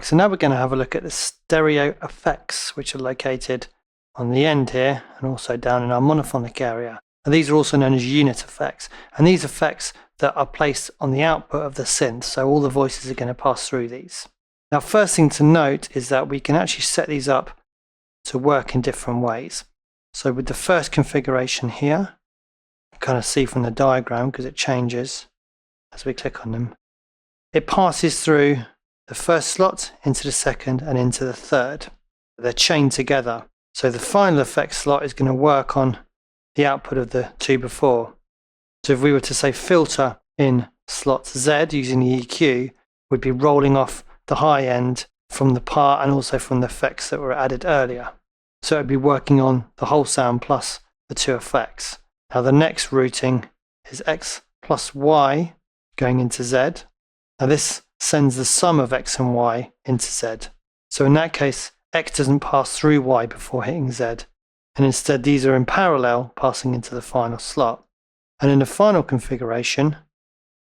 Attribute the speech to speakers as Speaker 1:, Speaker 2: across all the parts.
Speaker 1: So now we're going to have a look at the stereo effects, which are located on the end here and also down in our monophonic area. And these are also known as unit effects. And these effects that are placed on the output of the synth, so all the voices are going to pass through these. Now, first thing to note is that we can actually set these up to work in different ways. So with the first configuration here, you kind of see from the diagram because it changes as we click on them. It passes through the first slot into the second and into the third. They're chained together. So the final effect slot is going to work on the output of the two before. So if we were to say filter in slot Z using the EQ, we'd be rolling off the high end from the part and also from the effects that were added earlier. So it'd be working on the whole sound plus the two effects. Now the next routing is X plus Y going into Z. Now this sends the sum of X and Y into Z. So in that case, X doesn't pass through Y before hitting Z. And instead these are in parallel passing into the final slot. And in the final configuration,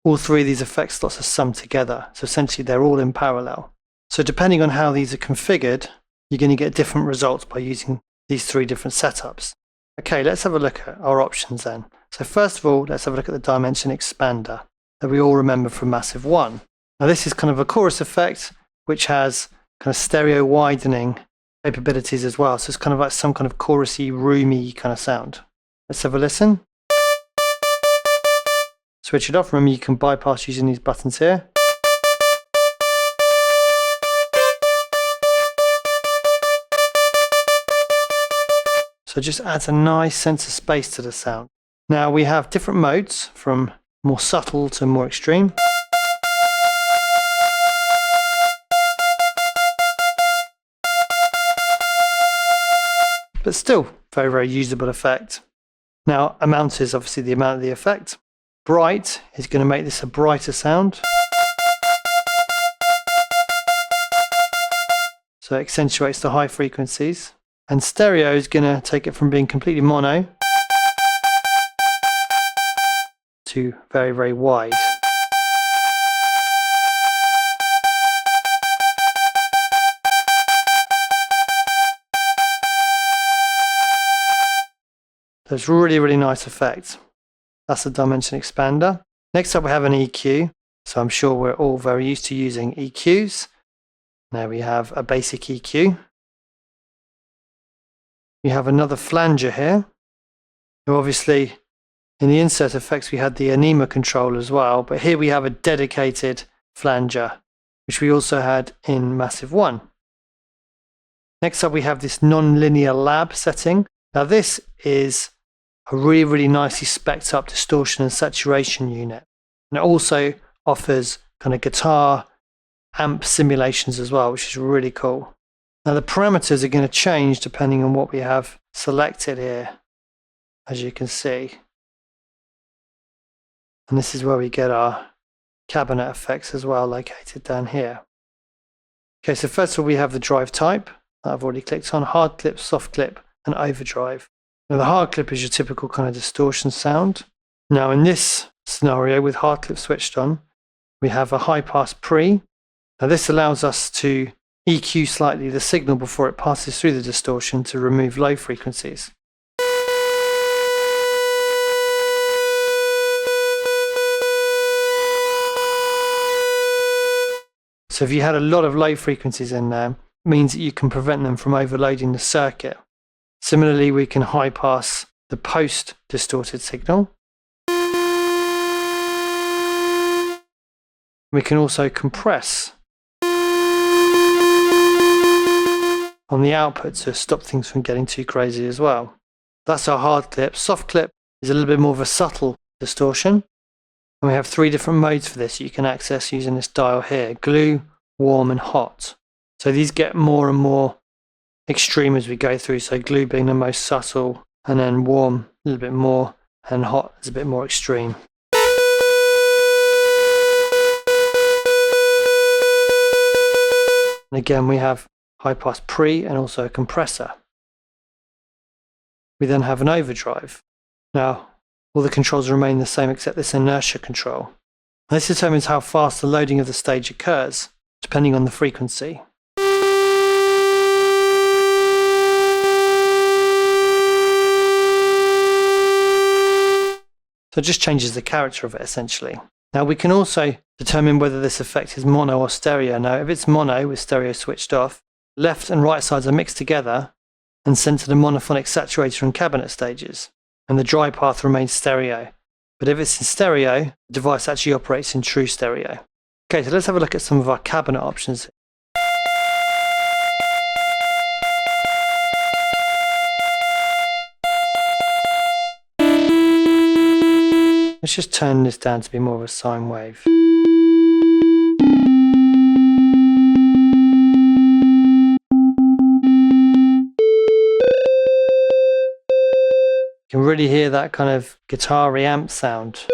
Speaker 1: all three of these effect slots are summed together. So essentially they're all in parallel. So depending on how these are configured, you're going to get different results by using these three different setups. Okay, let's have a look at our options then. So first of all, let's have a look at the dimension expander that we all remember from Massive 1. Now this is kind of a chorus effect which has kind of stereo widening capabilities as well. So it's kind of like some kind of chorusy, roomy kind of sound. Let's have a listen. Switch it off. Remember, you can bypass using these buttons here. So it just adds a nice sense of space to the sound. Now we have different modes from more subtle to more extreme. But still very, very usable effect. Now amount is obviously the amount of the effect. Bright is going to make this a brighter sound. So it accentuates the high frequencies. And stereo is going to take it from being completely mono to very, very wide. So it's really, really nice effect. That's the dimension expander. Next up we have an EQ. So I'm sure we're all very used to using EQs. Now we have a basic EQ. We have another flanger here. Now obviously in the insert effects we had the Anima control as well, but here we have a dedicated flanger, which we also had in Massive 1. Next up we have this non-linear lab setting. Now this is a really, really nicely spec'd up distortion and saturation unit. And it also offers kind of guitar amp simulations as well, which is really cool. Now the parameters are going to change depending on what we have selected here, as you can see. And this is where we get our cabinet effects as well, located down here. Okay, so first of all we have the drive type that I've already clicked on: hard clip, soft clip, and overdrive. Now the hard clip is your typical kind of distortion sound. Now in this scenario with hard clip switched on, we have a high pass pre. Now this allows us to EQ slightly the signal before it passes through the distortion to remove low frequencies. So if you had a lot of low frequencies in there, it means that you can prevent them from overloading the circuit. Similarly, we can high pass the post distorted signal. We can also compress on the output to stop things from getting too crazy as well. That's our hard clip. Soft clip is a little bit more of a subtle distortion. And we have three different modes for this you can access using this dial here: glue, warm, and hot. So these get more and more extreme as we go through. So glue being the most subtle, and then warm a little bit more, and hot is a bit more extreme. And again we have high pass pre and also a compressor. We then have an overdrive. Now all the controls remain the same except this inertia control. This determines how fast the loading of the stage occurs. depending on the frequency. So it just changes the character of it essentially. Now we can also determine whether this effect is mono or stereo. Now if it's mono with stereo switched off, left and right sides are mixed together and sent to the monophonic saturator and cabinet stages, and the dry path remains stereo. But if it's in stereo, the device actually operates in true stereo. Okay, so let's have a look at some of our cabinet options. Let's just turn this down to be more of a sine wave. You can really hear that kind of guitar amp sound,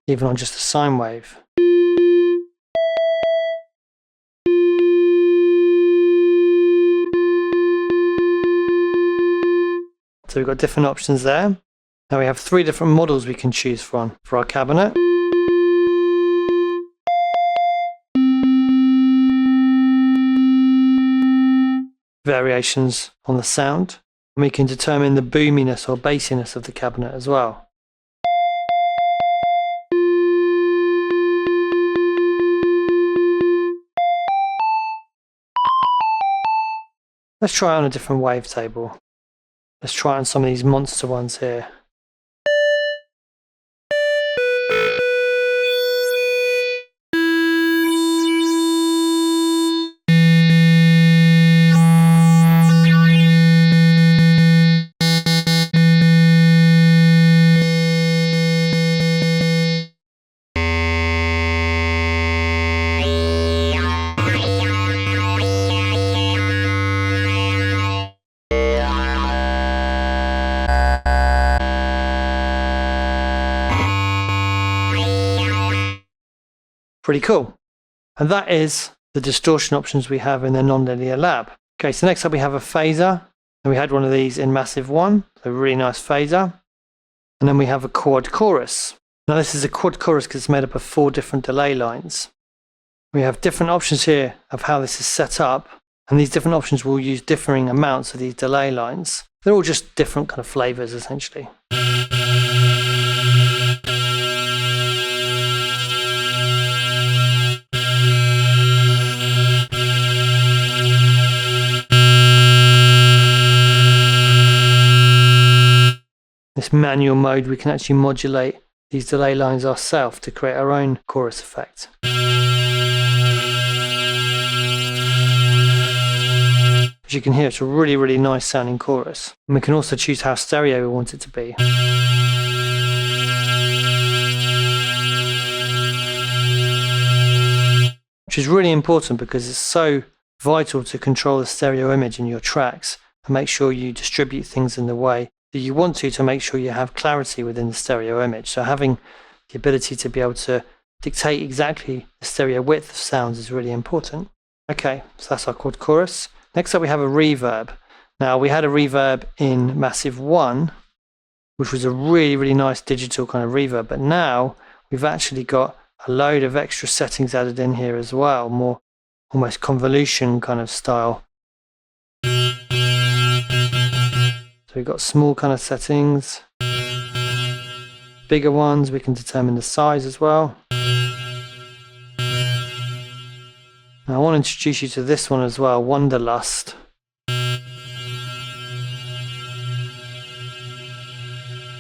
Speaker 1: even on just a sine wave. So we've got different options there. Now we have 3 different models we can choose from for our cabinet. Variations on the sound. And we can determine the boominess or bassiness of the cabinet as well. Let's try on a different wavetable. Let's try on some of these monster ones here. Pretty cool. And that is the distortion options we have in the Nonlinear Lab. Okay, so next up we have a phaser. And we had one of these in Massive 1, so a really nice phaser. And then we have a quad chorus. Now this is a quad chorus because it's made up of 4 different delay lines. We have different options here of how this is set up, and these different options will use differing amounts of these delay lines. They're all just different kind of flavors essentially. This manual mode, we can actually modulate these delay lines ourselves to create our own chorus effect. As you can hear, it's a really, really nice sounding chorus. And we can also choose how stereo we want it to be. Which is really important because it's so vital to control the stereo image in your tracks and make sure you distribute things in the way that you want to make sure you have clarity within the stereo image. So having the ability to be able to dictate exactly the stereo width of sounds is really important. Okay, so that's our quad chorus. Next up we have a reverb. Now we had a reverb in Massive 1, which was a really, really nice digital kind of reverb, but now we've actually got a load of extra settings added in here as well, more almost convolution kind of style. So we've got small kind of settings, bigger ones, we can determine the size as well. Now I want to introduce you to this one as well, Wanderlust.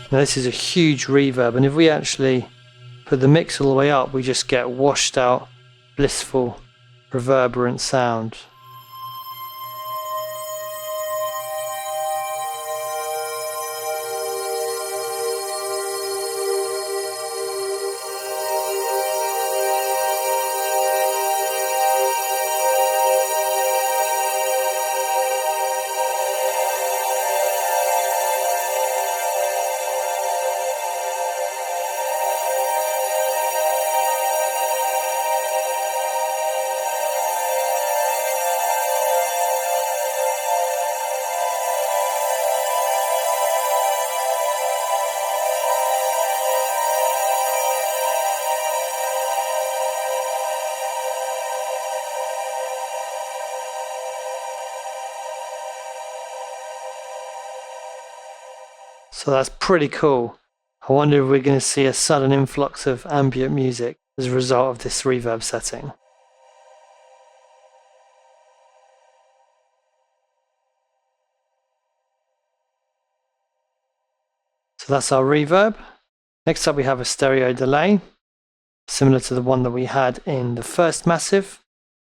Speaker 1: Now this is a huge reverb, and if we actually put the mix all the way up, we just get washed out, blissful, reverberant sound. So that's pretty cool. I wonder if we're going to see a sudden influx of ambient music as a result of this reverb setting. So that's our reverb. Next up we have a stereo delay, similar to the one that we had in the first massive.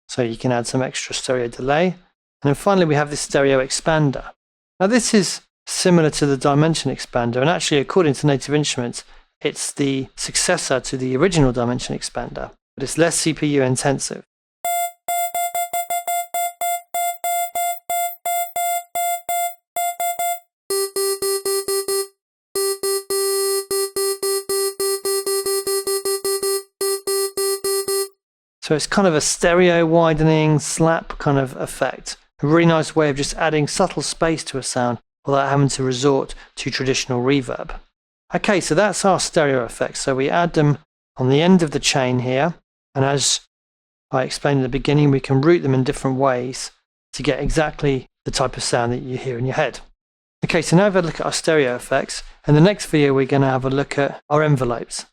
Speaker 1: So you can add some extra stereo delay. And then finally we have this stereo expander. Now this is similar to the Dimension expander, and actually according to Native Instruments, it's the successor to the original Dimension expander, but it's less CPU intensive. So it's kind of a stereo widening slap kind of effect. A really nice way of just adding subtle space to a sound without having to resort to traditional reverb. Okay, so that's our stereo effects. So we add them on the end of the chain here. And as I explained at the beginning, we can route them in different ways to get exactly the type of sound that you hear in your head. Okay, so now we've had a look at our stereo effects. In the next video, we're going to have a look at our envelopes.